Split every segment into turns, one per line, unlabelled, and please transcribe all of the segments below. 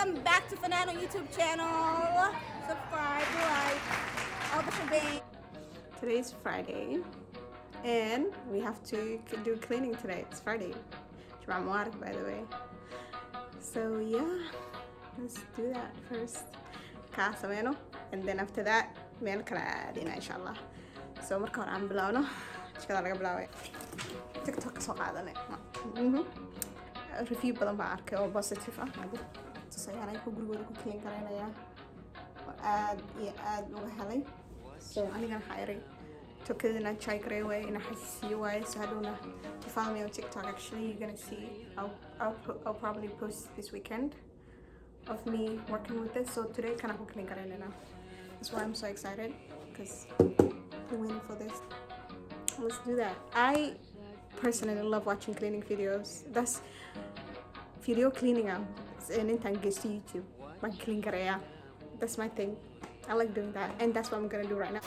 Welcome back to Dhaanto YouTube channel. Subscribe, like, all the shebang. Today's Friday, and we have to do cleaning today. It's Friday. Juma Mubarak, by the way. So yeah, let's do that first. Kaasameno, and then after that, meel kala aadina inshallah. So marka hore aan bilowno. Jikada laga bilaabay. TikTok ka soo qaadanay. Review badan baa arkay oo positive ah. Tusayaan ay ku gurigooda ku clean karaynaya. Aad iyo aad uga helay. So anigana waxaa iray tokadina chai karay way ina xasiyo way so haduna if you follow me on TikTok actually you're gonna see I'll probably post this weekend of me working with this. So today kana ku clean karaynayna. That's why I'm so excited because I'm waiting for this. Let's do that. I personally love watching cleaning videos. That's video cleaning out. And in time gets to YouTube. My clean karaya. That's my thing. I like doing that, and that's what I'm gonna do right now.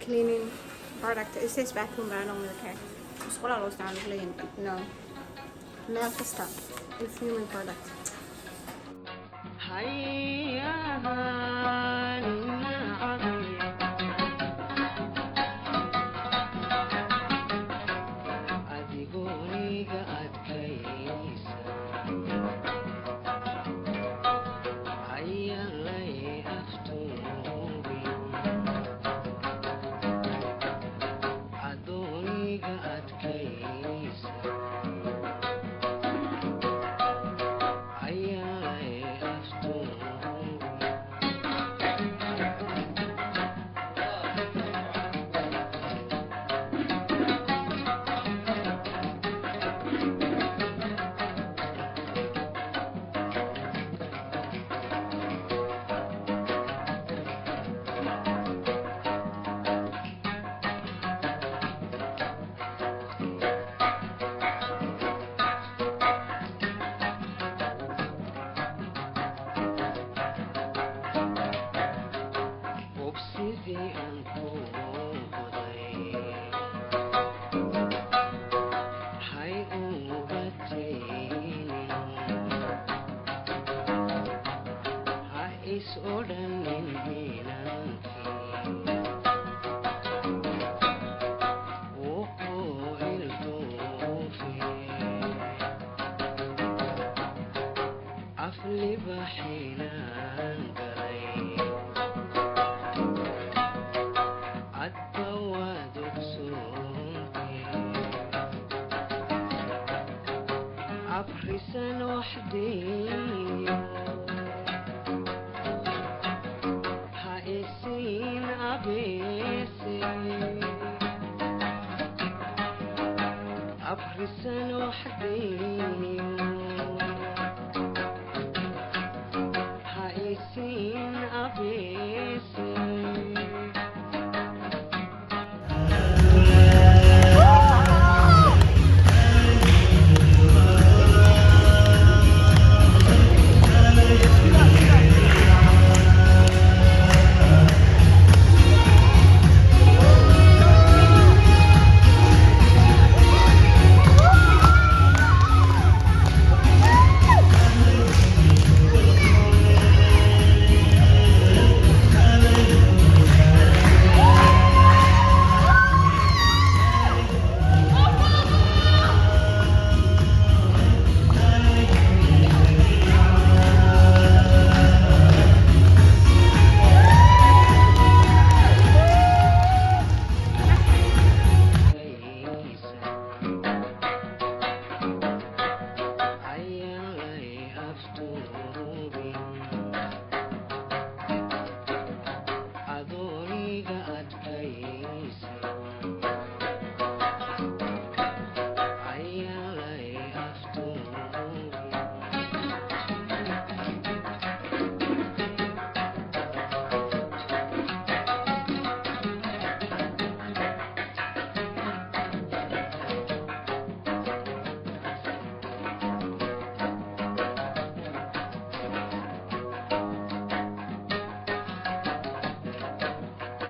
Cleaning product. It says vacuum, but I don't really care. Just what I was down clean, but no. Nail stuff. It's human product.